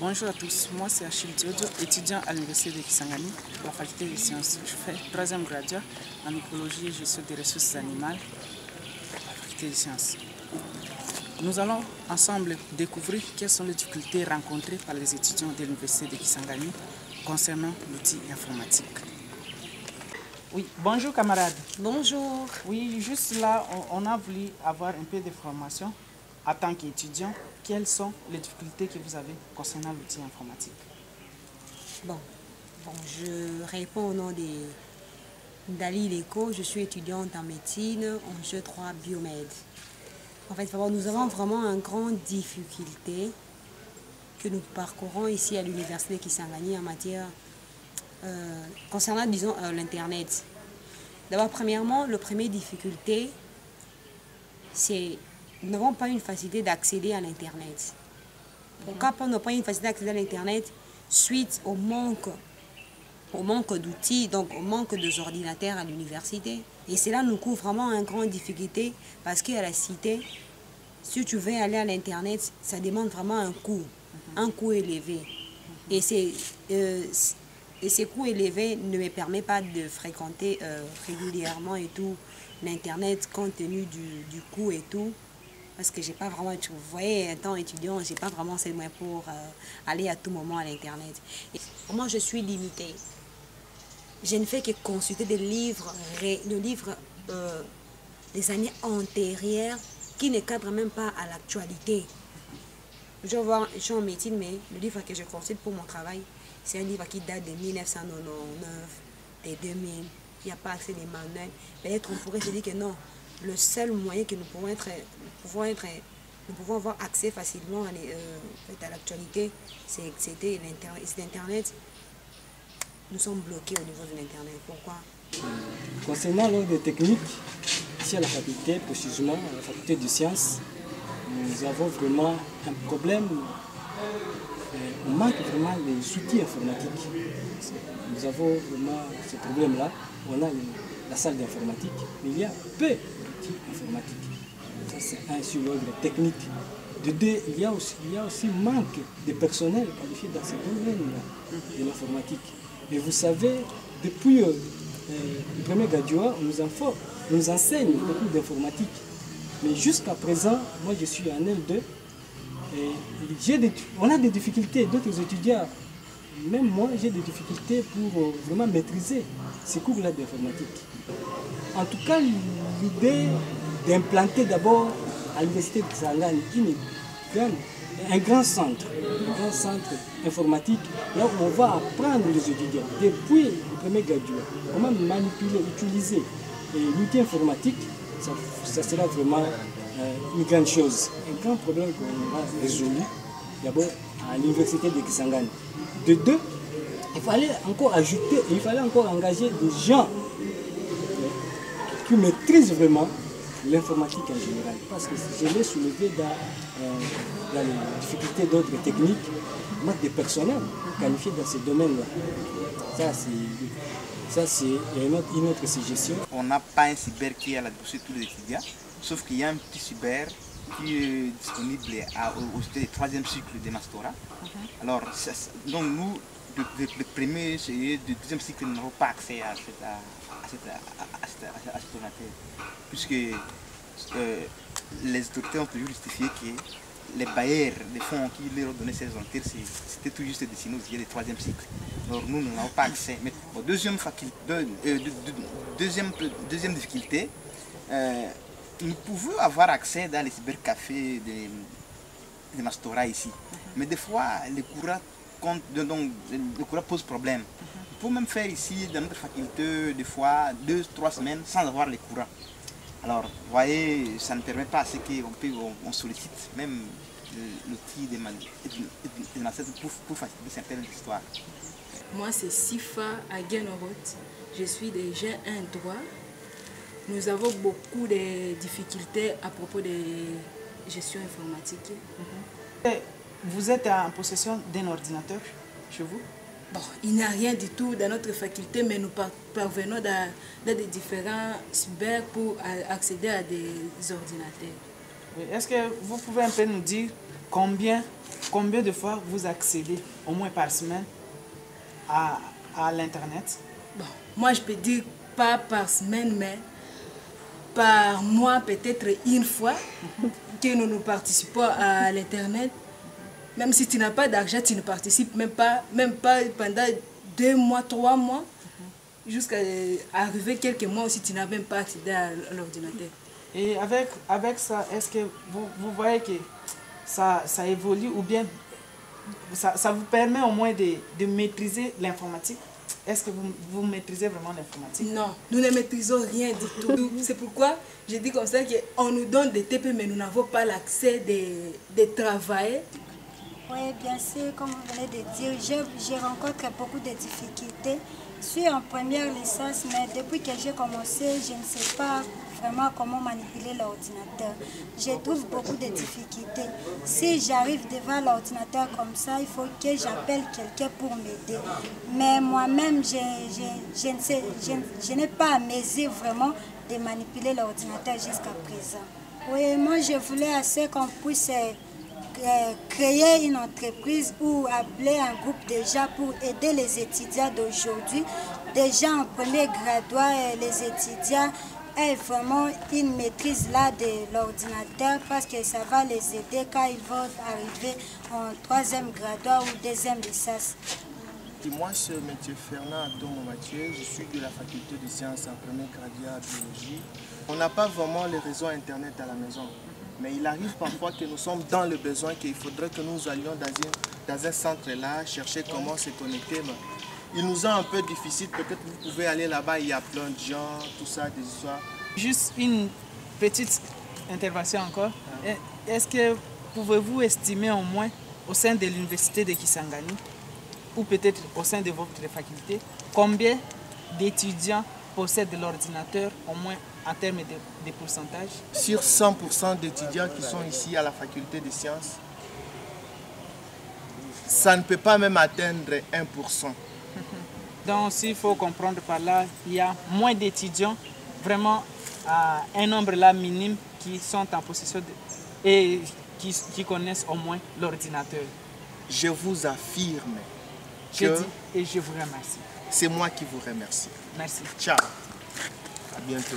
Bonjour à tous, moi c'est Achille Diodio, étudiant à l'Université de Kisangani, la faculté des sciences. Je fais 3e graduat en écologie et gestion des ressources animales à la faculté des sciences. Nous allons ensemble découvrir quelles sont les difficultés rencontrées par les étudiants de l'Université de Kisangani concernant l'outil informatique. Oui, bonjour camarades. Bonjour. Oui, juste là, on a voulu avoir un peu de formation en tant qu'étudiant. Quelles sont les difficultés que vous avez concernant l'outil informatique? Bon, je réponds au nom d'Ali Leko. Je suis étudiante en médecine en G3 Biomède. En fait, nous avons vraiment une grande difficulté que nous parcourons ici à l'Université de Kisangani en matière concernant, disons, l'Internet. D'abord, premièrement, la première difficulté, c'est nous n'avons pas une facilité d'accéder à l'Internet. Pourquoi on n'a pas une facilité d'accéder à l'Internet suite au manque d'outils, donc au manque d'ordinateurs à l'université. Et cela nous couvre vraiment une grande difficulté parce qu'à la cité, si tu veux aller à l'Internet, ça demande vraiment un coût élevé. Et ces coûts élevés ne me permettent pas de fréquenter régulièrement et tout l'Internet compte tenu du coût et tout. Parce que j'ai pas vraiment, vous voyez, étant étudiant, j'ai pas vraiment ces moyens pour aller à tout moment à l'Internet. Moi, je suis limitée. Je ne fais que consulter des livres des années antérieures qui ne cadrent même pas à l'actualité. Je suis en médecine, mais le livre que je consulte pour mon travail, c'est un livre qui date de 1999, de 2000. Il n'y a pas assez de manuels. Peut-être on pourrait se dire que non. Le seul moyen que nous pouvons avoir accès facilement à l'actualité, c'était l'Internet. Nous sommes bloqués au niveau de l'Internet. Pourquoi? Concernant l'ordre technique, ici à la faculté, précisément à la faculté de sciences, nous avons vraiment un problème. On manque vraiment des outils informatiques. Nous avons vraiment ce problème-là. On a la salle d'informatique, mais il y a peu d'outils informatiques. Ça, c'est un sur l'ordre technique. De deux, il y a aussi manque de personnel qualifié dans ce domaine-là de l'informatique. Et vous savez, depuis le premier graduat, on nous enseigne beaucoup d'informatique. Mais jusqu'à présent, moi je suis en L2, et on a des difficultés, d'autres étudiants. Même moi, j'ai des difficultés pour vraiment maîtriser ces cours-là d'informatique. En tout cas, l'idée d'implanter d'abord à l'université de Kisangani un grand centre informatique, là où on va apprendre les étudiants, depuis le premier graduat, comment manipuler, utiliser l'outil informatique, ça sera vraiment une grande chose. Un grand problème qu'on a résolu, d'abord à l'université de Kisangani. De deux, il fallait encore engager des gens qui maîtrisent vraiment l'informatique en général. Parce que je l'ai soulevé dans les difficultés d'ordre technique, manque de personnel qualifié dans ce domaine-là. Ça, c'est une autre suggestion. On n'a pas un cyber qui est à la disposition de tous les étudiants, sauf qu'il y a un petit cyber qui est disponible au 3e cycle de Mastora. Alors, donc nous, le premier et le 2e cycle, nous n'avons pas accès à cet ordinateur, puisque les autorités ont toujours justifié que les bailleurs des fonds qui leur ont donné ces ordinateurs, c'était tout juste destiné aux étudiants du 3e cycle. Alors nous n'avons pas accès. Mais bon, deuxième difficulté, nous pouvons avoir accès dans les cybercafés de Mastora ici. Mais des fois, le courant pose problème. On peut même faire ici, dans notre faculté, des fois 2-3 semaines sans avoir le courant. Alors, vous voyez, ça ne permet pas à ce qu'on sollicite même l'outil de pour faciliter certaines histoires. Moi, c'est Sifa Aguenoroth. Je suis déjà un droit. Nous avons beaucoup de difficultés à propos de gestion informatique. Vous êtes en possession d'un ordinateur chez vous? Bon, il n'y a rien du tout dans notre faculté, mais nous parvenons dans des différents cyber pour accéder à des ordinateurs. Est-ce que vous pouvez un peu nous dire combien de fois vous accédez, au moins par semaine, à l'Internet? Bon, moi, je peux dire pas par semaine, mais par mois, peut-être une fois que nous participons à l'Internet. Même si tu n'as pas d'argent, tu ne participes même pas pendant 2 mois, 3 mois, jusqu'à arriver quelques mois aussi, tu n'as même pas accédé à l'ordinateur. Et avec ça, est-ce que vous voyez que ça évolue ou bien ça vous permet au moins de maîtriser l'informatique? Est-ce que vous maîtrisez vraiment l'informatique? Non, nous ne maîtrisons rien du tout. C'est pourquoi je dis comme ça qu'on nous donne des TP, mais nous n'avons pas l'accès de travailler. Oui, bien sûr, comme vous venez de dire, je rencontre beaucoup de difficultés. Je suis en première licence, mais depuis que j'ai commencé, je ne sais pas vraiment comment manipuler l'ordinateur. Je trouve beaucoup de difficultés. Si j'arrive devant l'ordinateur comme ça, il faut que j'appelle quelqu'un pour m'aider. Mais moi-même, je n'ai pas à mesure vraiment de manipuler l'ordinateur jusqu'à présent. Oui, moi je voulais assez qu'on puisse créer une entreprise ou appeler un groupe déjà pour aider les étudiants d'aujourd'hui. Déjà en premier graduat, les étudiants aient vraiment une maîtrise là de l'ordinateur parce que ça va les aider quand ils vont arriver en 3e graduat ou 2e licence. Moi, je m'appelle Fernand Adomo Mathieu, je suis de la faculté de sciences en premier graduat en biologie. On n'a pas vraiment les réseaux internet à la maison. Mais il arrive parfois que nous sommes dans le besoin, qu'il faudrait que nous allions dans un centre là, chercher comment se connecter. Mais il nous est un peu difficile, peut-être vous pouvez aller là-bas, il y a plein de gens, tout ça, des histoires. Juste une petite intervention encore. Est-ce que pouvez-vous estimer au moins au sein de l'université de Kisangani, ou peut-être au sein de votre faculté, combien d'étudiants possèdent l'ordinateur, au moins en termes de pourcentage? Sur 100% d'étudiants qui sont ici à la faculté des sciences, ça ne peut pas même atteindre 1%. Donc, s'il faut comprendre par là, il y a moins d'étudiants, vraiment un nombre là minime qui sont en possession et qui connaissent au moins l'ordinateur. Je vous affirme Je dis et je vous remercie. C'est moi qui vous remercie. Merci. Ciao. À bientôt.